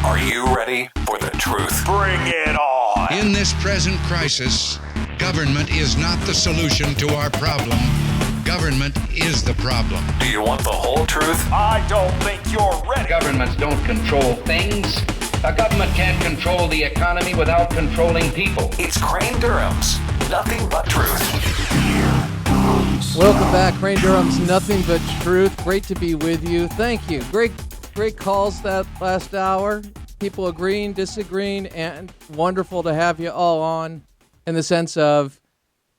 Are you ready for the truth? Bring it on. In this present crisis, government is not the solution to our problem. Government is the problem. Do you want the whole truth? I don't think you're ready. Governments don't control things. A government can't control the economy without controlling people. It's Crane Durham's Nothing But Truth. Welcome back, Crane Durham's Nothing But Truth. Great to be with you. Thank you. Great calls that last hour. People agreeing, disagreeing, and wonderful to have you all on in the sense of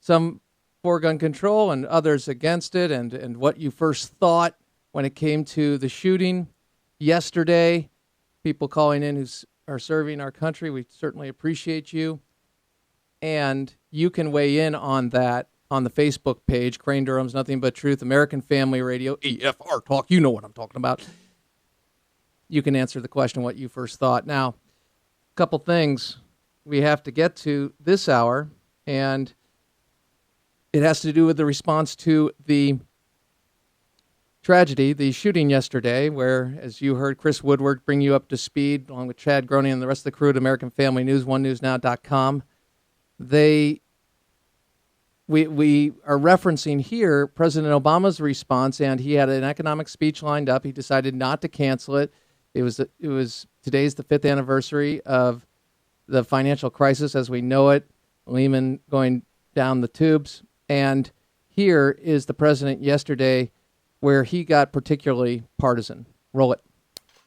some for gun control and others against it, and what you first thought when it came to the shooting yesterday. People calling in who are serving our country, we certainly appreciate you. And you can weigh in on that on the Facebook page, Crane Durham's Nothing But Truth, American Family Radio, EFR Talk. You know what I'm talking about. You can answer the question what you first thought. Now, a couple things we have to get to this hour, and it has to do with the response to the tragedy, the shooting yesterday, where, as you heard Chris Woodward bring you up to speed, along with Chad Groening and the rest of the crew at American Family News, onenewsnow.com. We are referencing here President Obama's response, and he had an economic speech lined up. He decided not to cancel it. It was today's the 5th anniversary of the financial crisis as we know it, Lehman going down the tubes. And here is the president yesterday where he got particularly partisan. Roll it.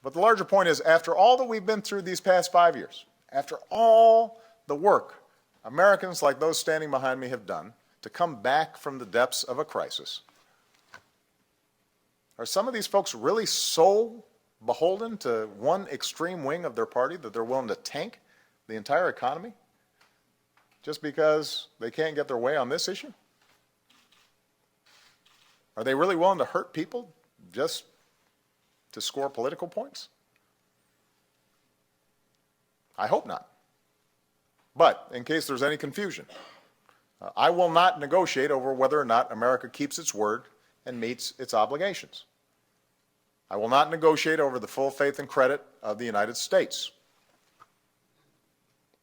But the larger point is, after all that we've been through these past 5 years, after all the work Americans like those standing behind me have done to come back from the depths of a crisis, are some of these folks really so beholden to one extreme wing of their party that they're willing to tank the entire economy just because they can't get their way on this issue? Are they really willing to hurt people just to score political points? I hope not. But in case there's any confusion, I will not negotiate over whether or not America keeps its word and meets its obligations. I will not negotiate over the full faith and credit of the United States.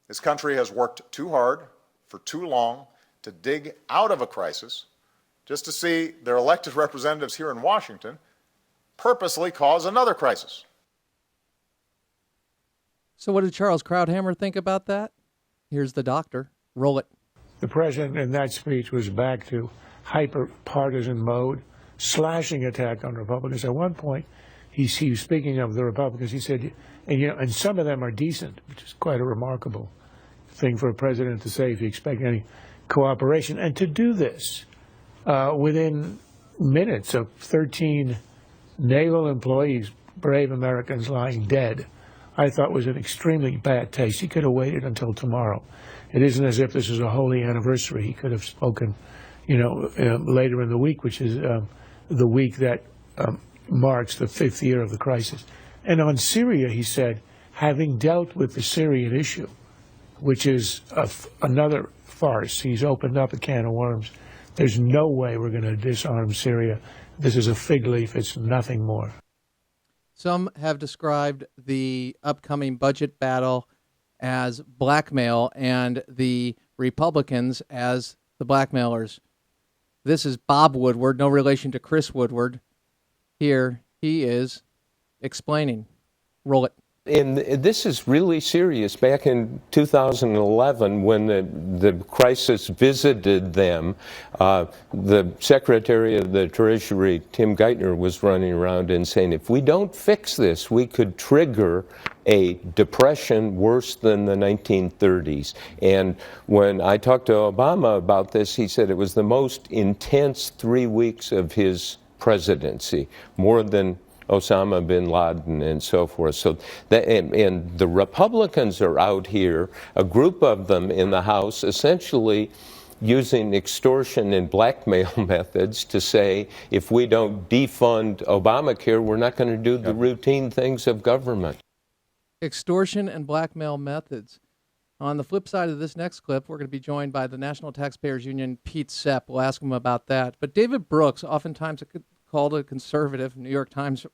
This country has worked too hard for too long to dig out of a crisis just to see their elected representatives here in Washington purposely cause another crisis. So what did Charles Krauthammer think about that? Here's the doctor. Roll it. The president in that speech was back to hyper-partisan mode, slashing attack on Republicans. At one point, he was speaking of the Republicans. He said, and some of them are decent, which is quite a remarkable thing for a president to say if you expect any cooperation. And to do this within minutes of 13 naval employees, brave Americans lying dead, I thought was an extremely bad taste. He could have waited until tomorrow. It isn't as if this is a holy anniversary. He could have spoken, later in the week, which is the week that marks the 5th year of the crisis. And on Syria, he said, having dealt with the Syrian issue, which is another farce, he's opened up a can of worms. There's no way we're going to disarm Syria. This is a fig leaf. It's nothing more. Some have described the upcoming budget battle as blackmail and the Republicans as the blackmailers. This is Bob Woodward, no relation to Chris Woodward. Here he is explaining. Roll it. And this is really serious. Back in 2011, when the crisis visited them, the Secretary of the Treasury, Tim Geithner, was running around and saying, if we don't fix this, we could trigger a depression worse than the 1930s. And when I talked to Obama about this, he said it was the most intense 3 weeks of his presidency, more than Osama bin Laden and so forth. So and the Republicans are out here, a group of them in the House, essentially using extortion and blackmail methods to say, if we don't defund Obamacare, we're not going to do the routine things of government. Extortion and blackmail methods. On the flip side of this next clip, we're going to be joined by the National Taxpayers Union, Pete Sepp. We'll ask him about that. But David Brooks, oftentimes called a conservative, New York Times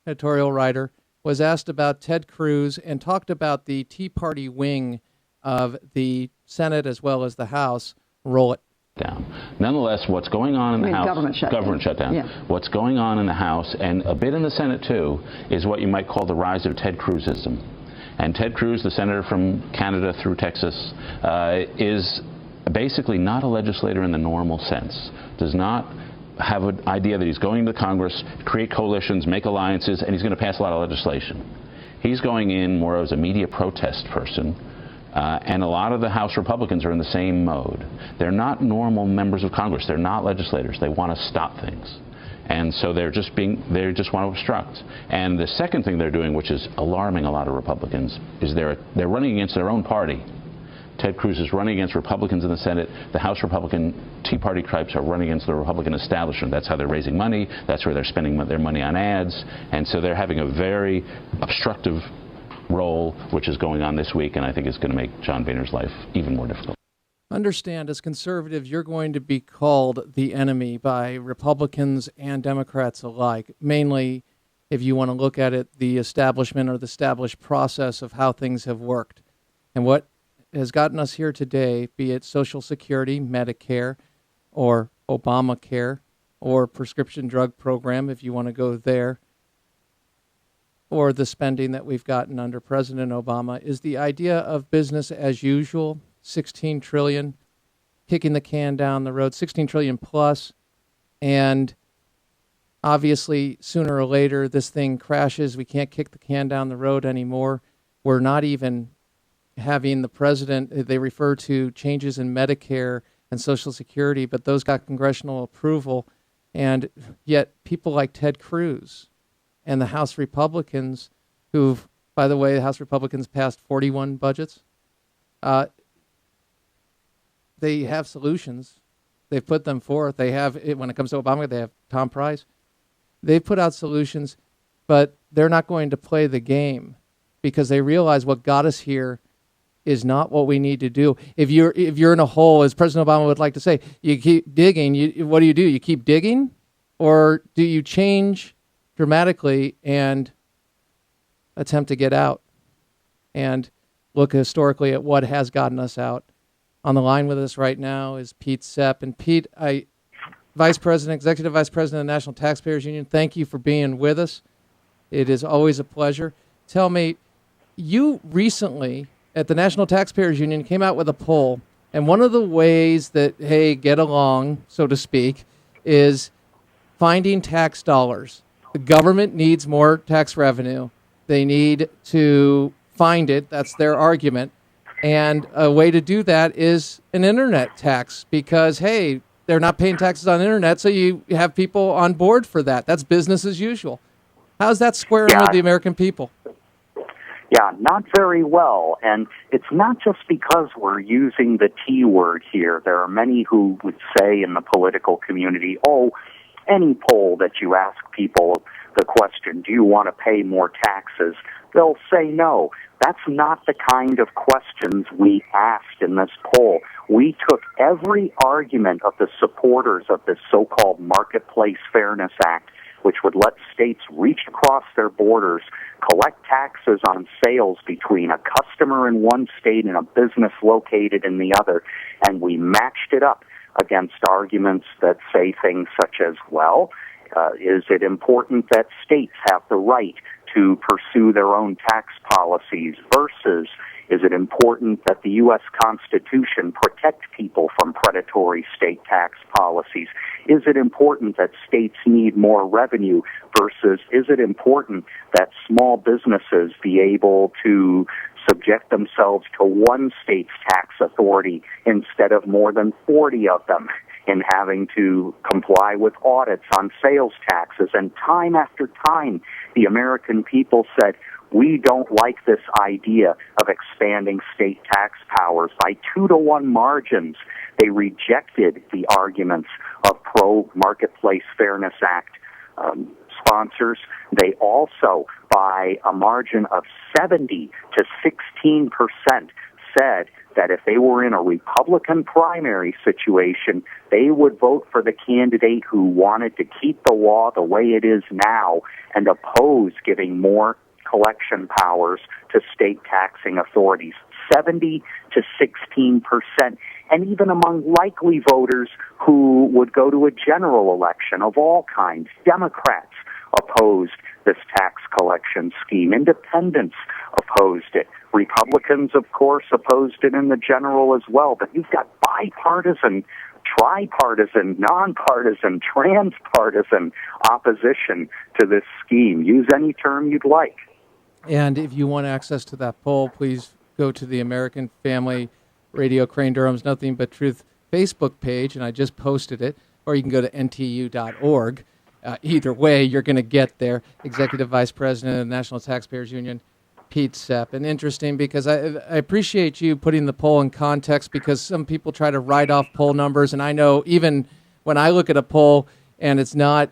editorial writer, was asked about Ted Cruz and talked about the Tea Party wing of the Senate as well as the House. Roll it. Down. Nonetheless, what's going on in the House, government shutdown. Yeah. What's going on in the House and a bit in the Senate too is what you might call the rise of Ted Cruzism. And Ted Cruz, the senator from Canada through Texas, is basically not a legislator in the normal sense. Does not have an idea that he's going to Congress, create coalitions, make alliances, and he's going to pass a lot of legislation. He's going in more as a media protest person. And a lot of the House Republicans are in the same mode. They're not normal members of Congress. They're not legislators. They want to stop things. And so they just want to obstruct. And the second thing they're doing, which is alarming a lot of Republicans, is they're running against their own party. Ted Cruz is running against Republicans in the Senate. The House Republican Tea Party types are running against the Republican establishment. That's how they're raising money. That's where they're spending their money on ads. And so they're having a very obstructive role, which is going on this week, and I think it's going to make John Boehner's life even more difficult. Understand, as conservatives, you're going to be called the enemy by Republicans and Democrats alike, mainly, if you want to look at it, the establishment or the established process of how things have worked. And what has gotten us here today, be it Social Security, Medicare, or Obamacare, or prescription drug program, if you want to go there, or the spending that we've gotten under President Obama, is the idea of business as usual, 16 trillion, kicking the can down the road, 16 trillion plus, and obviously sooner or later this thing crashes. We can't kick the can down the road anymore. We're not even having the president, they refer to changes in Medicare and Social Security, but those got congressional approval, and yet people like Ted Cruz and the House Republicans, who've, by the way, the House Republicans passed 41 budgets. They have solutions. They've put them forth. They have, when it comes to Obama, they have Tom Price. They've put out solutions, but they're not going to play the game because they realize what got us here is not what we need to do. If you're in a hole, as President Obama would like to say, you keep digging. What do? You keep digging, or do you change dramatically and attempt to get out and look historically at what has gotten us out? On the line with us right now is Pete Sepp. And Pete, Vice President, Executive Vice President of the National Taxpayers Union, thank you for being with us. It is always a pleasure. Tell me, you recently at the National Taxpayers Union came out with a poll, and one of the ways that, hey, get along, so to speak, is finding tax dollars. The government needs more tax revenue. They need to find it. That's their argument. And a way to do that is an internet tax because, hey, they're not paying taxes on the internet, so you have people on board for that. That's business as usual. How's that squaring with the American people? Yeah, not very well. And it's not just because we're using the T word here. There are many who would say in the political community, any poll that you ask people the question, do you want to pay more taxes? They'll say no. That's not the kind of questions we asked in this poll. We took every argument of the supporters of this so-called Marketplace Fairness Act, which would let states reach across their borders, collect taxes on sales between a customer in one state and a business located in the other, and we matched it up against arguments that say things such as, is it important that states have the right to pursue their own tax policies versus is it important that the U.S. Constitution protect people from predatory state tax policies? Is it important that states need more revenue versus is it important that small businesses be able to subject themselves to one state's tax authority instead of more than 40 of them in having to comply with audits on sales taxes? And time after time, the American people said, we don't like this idea of expanding state tax powers. By 2-to-1 margins, they rejected the arguments of pro-Marketplace Fairness Act sponsors. They also, by a margin of 70 to 16%, said that if they were in a Republican primary situation, they would vote for the candidate who wanted to keep the law the way it is now and oppose giving more collection powers to state taxing authorities, 70 to 16%. And even among likely voters who would go to a general election of all kinds, Democrats opposed this tax collection scheme. Independents opposed it. Republicans, of course, opposed it in the general as well. But you've got bipartisan, tripartisan, nonpartisan, transpartisan opposition to this scheme. Use any term you'd like. And if you want access to that poll, please go to the American Family Radio Crane Durham's Nothing But Truth Facebook page, and I just posted it, or you can go to ntu.org. Either way, you're going to get there. Executive Vice President of the National Taxpayers Union, Pete Sepp. And interesting because I appreciate you putting the poll in context, because some people try to write off poll numbers, and I know even when I look at a poll and it's not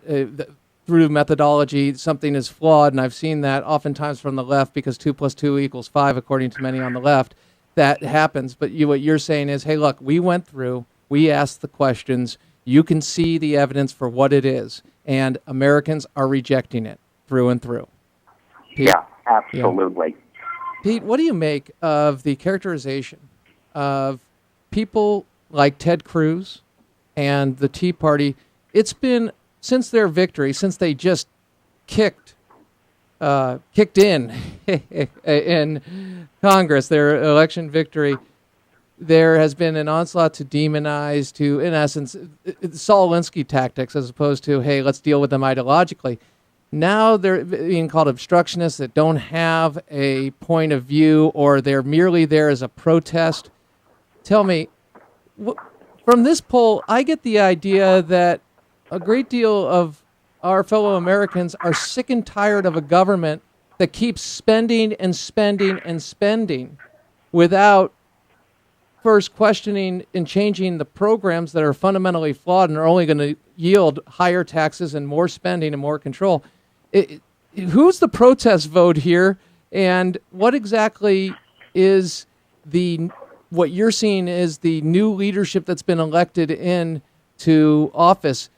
through methodology, something is flawed, and I've seen that oftentimes from the left, because 2 + 2 = 5, according to many on the left. That happens. But what you're saying is, hey, look, we went through, we asked the questions, you can see the evidence for what it is, and Americans are rejecting it through and through. Pete? Yeah, absolutely. Yeah. Pete, what do you make of the characterization of people like Ted Cruz and the Tea Party? It's been, since their victory, since they just kicked in Congress, their election victory, there has been an onslaught to demonize, to, in essence, Saul Alinsky tactics, as opposed to, hey, let's deal with them ideologically. Now they're being called obstructionists that don't have a point of view, or they're merely there as a protest. Tell me, from this poll, I get the idea that a great deal of our fellow Americans are sick and tired of a government that keeps spending and spending and spending without first questioning and changing the programs that are fundamentally flawed and are only going to yield higher taxes and more spending and more control. Who's the protest vote here, and what exactly is what you're seeing is the new leadership that's been elected into office?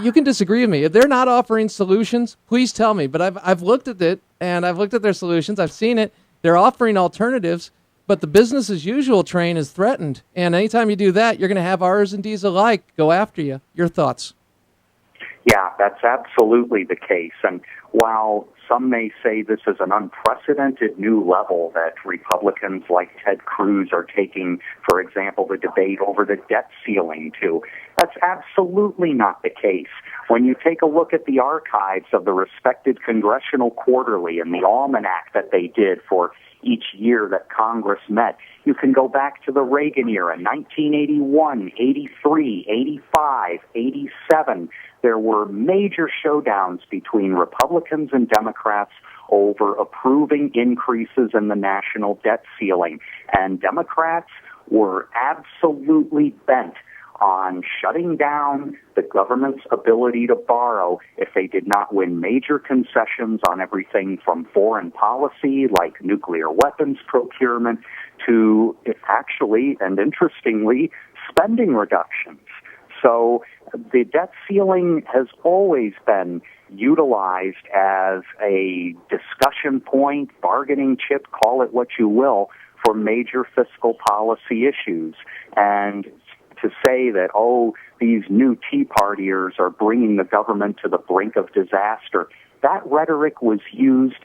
You can disagree with me. If they're not offering solutions, please tell me. But I've looked at it, and I've looked at their solutions. I've seen it. They're offering alternatives, but the business as usual train is threatened. And anytime you do that, you're going to have R's and D's alike go after you. Your thoughts? Yeah, that's absolutely the case. And while some may say this is an unprecedented new level that Republicans like Ted Cruz are taking, for example, the debate over the debt ceiling to, that's absolutely not the case. When you take a look at the archives of the respected Congressional Quarterly and the almanac that they did for each year that Congress met, you can go back to the Reagan era, 1981, 83, 85, 87. There were major showdowns between Republicans and Democrats over approving increases in the national debt ceiling. And Democrats were absolutely bent on shutting down the government's ability to borrow if they did not win major concessions on everything from foreign policy, like nuclear weapons procurement, to actually, and interestingly, spending reductions. So the debt ceiling has always been utilized as a discussion point, bargaining chip, call it what you will, for major fiscal policy issues. And to say that, these new Tea Partiers are bringing the government to the brink of disaster, that rhetoric was used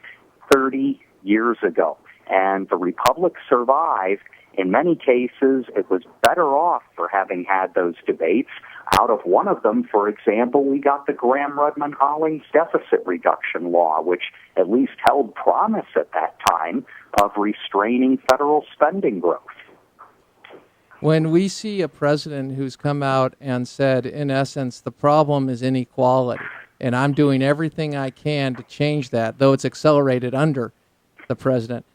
30 years ago. And the Republic survived. In many cases, it was better off for having had those debates. Out of one of them, for example, we got the Graham-Rudman-Hollings deficit reduction law, which at least held promise at that time of restraining federal spending growth. When we see a president who's come out and said, in essence, the problem is inequality, and I'm doing everything I can to change that, though it's accelerated under the president,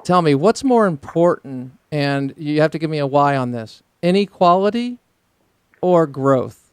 tell me, what's more important, and you have to give me a why on this, inequality or growth?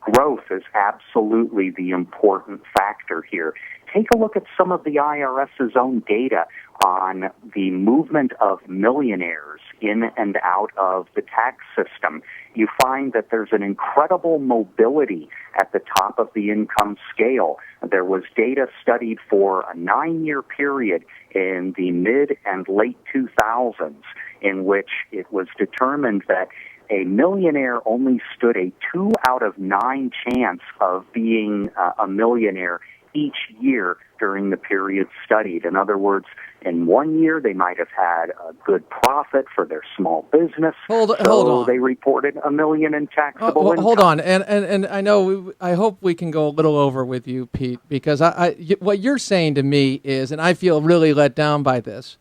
Growth is absolutely the important factor here. take a look at some of the IRS's own data on the movement of millionaires in and out of the tax system, you find that there's an incredible mobility at the top of the income scale. There was data studied for a 9-year period in the mid and late 2000s in which it was determined that a millionaire only stood a 2 out of 9 chance of being a millionaire each year during the period studied. In other words, in 1 year, they might have had a good profit for their small business. Hold on. They reported $1 million in taxable income. Hold on. And I know, I hope we can go a little over with you, Pete, because what you're saying to me is, and I feel really let down by this,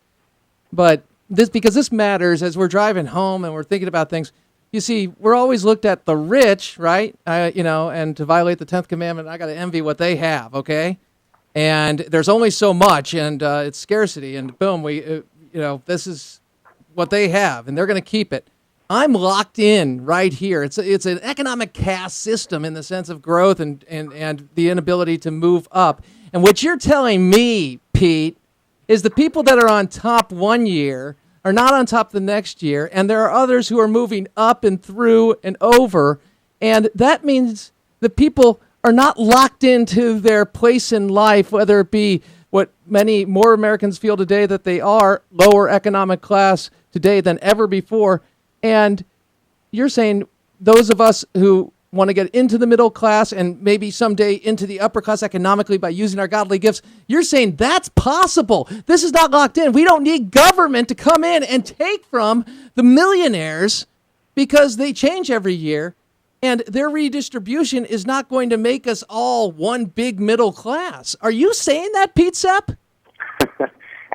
but because this matters as we're driving home and we're thinking about things. You see, we're always looked at the rich, right? And to violate the 10th commandment, I got to envy what they have, okay? And there's only so much, and it's scarcity, and boom, this is what they have, and they're going to keep it. I'm locked in right here. It's an economic caste system in the sense of growth and the inability to move up. And what you're telling me, Pete, is the people that are on top 1 year are not on top the next year, and there are others who are moving up and through and over, and that means the people are not locked into their place in life, whether it be what many more Americans feel today that they are, lower economic class today than ever before. And you're saying those of us who want to get into the middle class and maybe someday into the upper class economically by using our godly gifts, you're saying that's possible. This is not locked in. We don't need government to come in and take from the millionaires because they change every year, and their redistribution is not going to make us all one big middle class. Are you saying that, Pete Sepp?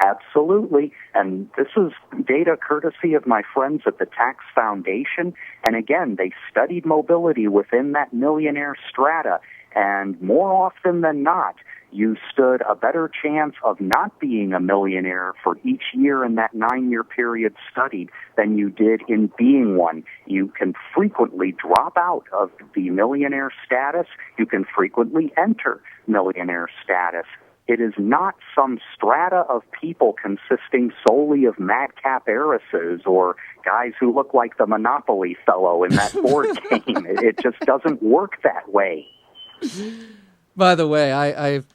Absolutely. And this is data courtesy of my friends at the Tax Foundation. And again, they studied mobility within that millionaire strata. And more often than not, you stood a better chance of not being a millionaire for each year in that 9-year period studied than you did in being one. You can frequently drop out of the millionaire status. You can frequently enter millionaire status. It is not some strata of people consisting solely of madcap heiresses or guys who look like the Monopoly fellow in that board game. It just doesn't work that way. By the way, I've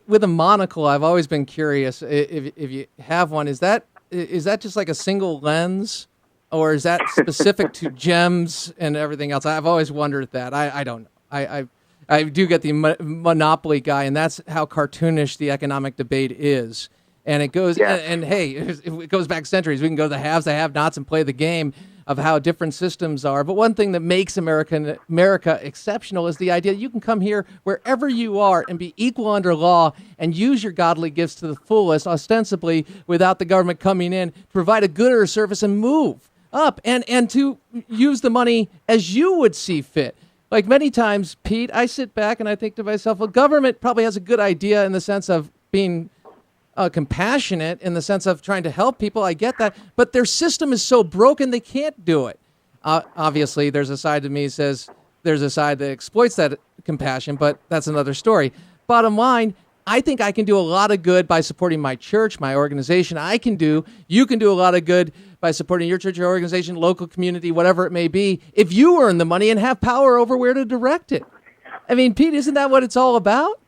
with a monocle, I've always been curious if you have one. Is that just like a single lens, or is that specific to gems and everything else? I've always wondered that. I don't know. I do get the Monopoly guy, and that's how cartoonish the economic debate is. And it goes, and hey, it goes back centuries. We can go to the haves, the have-nots, and play the game of how different systems are. But one thing that makes America exceptional is the idea that you can come here wherever you are and be equal under law and use your godly gifts to the fullest, ostensibly without the government coming in to provide a good or service and move up and to use the money as you would see fit. Like many times, Pete, I sit back and I think to myself, well, government probably has a good idea in the sense of being compassionate, in the sense of trying to help people. I get that. But their system is so broken, they can't do it. Obviously, there's a side to me that says there's a side that exploits that compassion, but that's another story. Bottom line, I think I can do a lot of good by supporting my church, my organization. You can do a lot of good by supporting your church, your organization, local community, whatever it may be, if you earn the money and have power over where to direct it. I mean, Pete, isn't that what it's all about?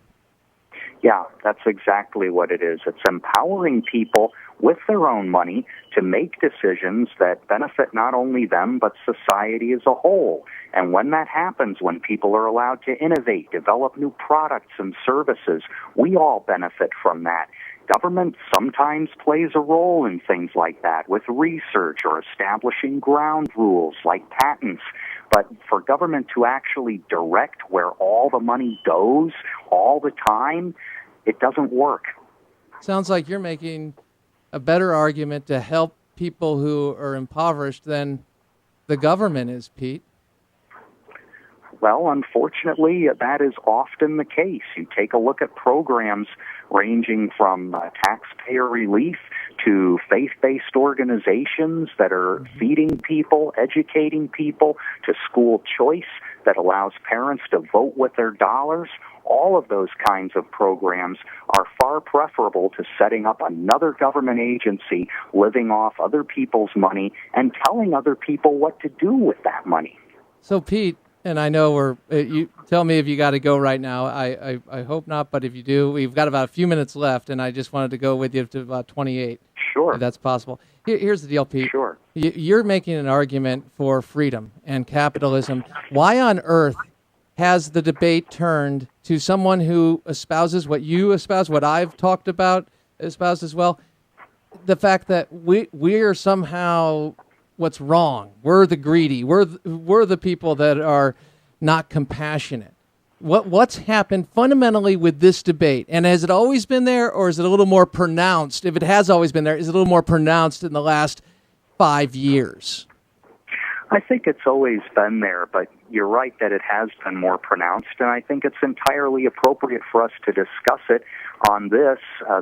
Yeah, that's exactly what it is. It's empowering people with their own money to make decisions that benefit not only them, but society as a whole. And when that happens, when people are allowed to innovate, develop new products and services, we all benefit from that. Government sometimes plays a role in things like that with research or establishing ground rules like patents. But for government to actually direct where all the money goes all the time, it doesn't work. Sounds like you're making a better argument to help people who are impoverished than the government is, Pete. Well, unfortunately, that is often the case. You take a look at programs ranging from taxpayer relief to faith-based organizations that are feeding people, educating people, to school choice that allows parents to vote with their dollars. all of those kinds of programs are far preferable to setting up another government agency living off other people's money and telling other people what to do with that money. So, Pete, and I know you tell me if you got to go right now. I hope not, but if you do, we've got about a few minutes left, and I just wanted to go with you to about 28. Sure. If that's possible. Here's the deal, Pete. Sure. You're making an argument for freedom and capitalism. Why on earth has the debate turned to someone who espouses what you espouse, what I've talked about, espoused as well? The fact that we're somehow what's wrong. We're the greedy. We're the people that are not compassionate. What's happened fundamentally with this debate? And has it always been there, or is it a little more pronounced? If it has always been there, is it a little more pronounced in the last 5 years? I think it's always been there, but you're right that it has been more pronounced, and I think it's entirely appropriate for us to discuss it on this,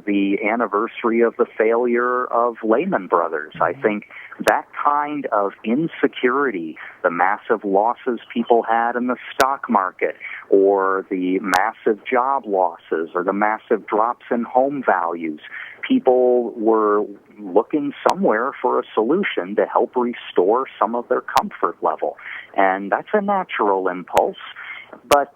the anniversary of the failure of Lehman Brothers. I think that kind of insecurity, the massive losses people had in the stock market, or the massive job losses, or the massive drops in home values, people were looking somewhere for a solution to help restore some of their comfort level. And that's a natural impulse. But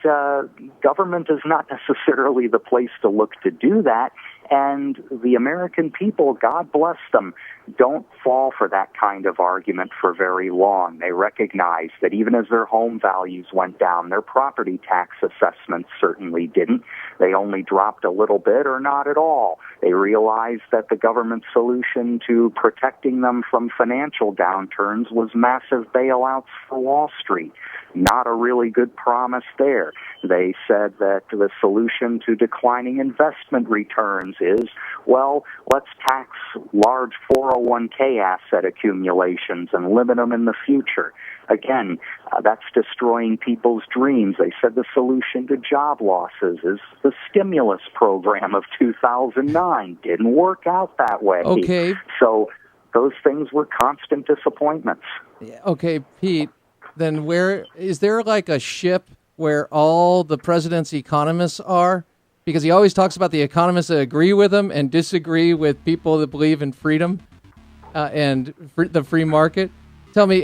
government is not necessarily the place to look to do that. And the American people, God bless them, don't fall for that kind of argument for very long. They recognize that even as their home values went down, their property tax assessments certainly didn't. They only dropped a little bit or not at all. They realized that the government solution to protecting them from financial downturns was massive bailouts for Wall Street. Not a really good promise there. They said that the solution to declining investment returns is, well, let's tax large 401k asset accumulations and limit them in the future. Again, that's destroying people's dreams. They said the solution to job losses is the stimulus program of 2009. Didn't work out that way. Okay. So those things were constant disappointments. Okay, Pete. Then where is there like a ship where all the president's economists are? Because he always talks about the economists that agree with him and disagree with people that believe in freedom and the free market. Tell me,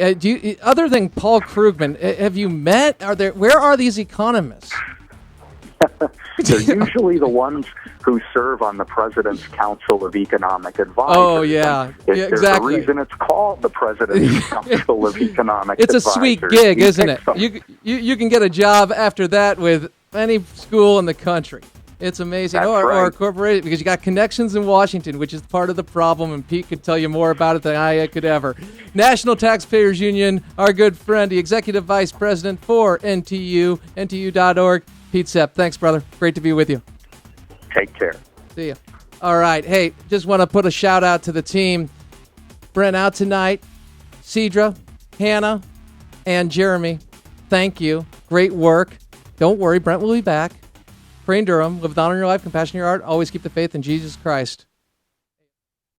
other than Paul Krugman, have you met? Where are these economists? They're usually the ones who serve on the President's Council of Economic Advisors. Oh, yeah. There's Exactly. a reason it's called the President's Council of Economic It's Advisors. a sweet gig, isn't it? You can get a job after that with any school in the country. It's amazing. That's Or right. a corporation, because you got connections in Washington, which is part of the problem, and Pete could tell you more about it than I could ever. National Taxpayers Union, our good friend, the Executive Vice President for NTU, NTU.org, Pete Sepp. Thanks, brother. Great to be with you. Take care. See ya. All right. Hey, just want to put a shout out to the team. Brent out tonight. Cedra, Hannah, and Jeremy. Thank you. Great work. Don't worry. Brent will be back. Crane Durham. Live with honor in your life, compassion in your heart. Always keep the faith in Jesus Christ.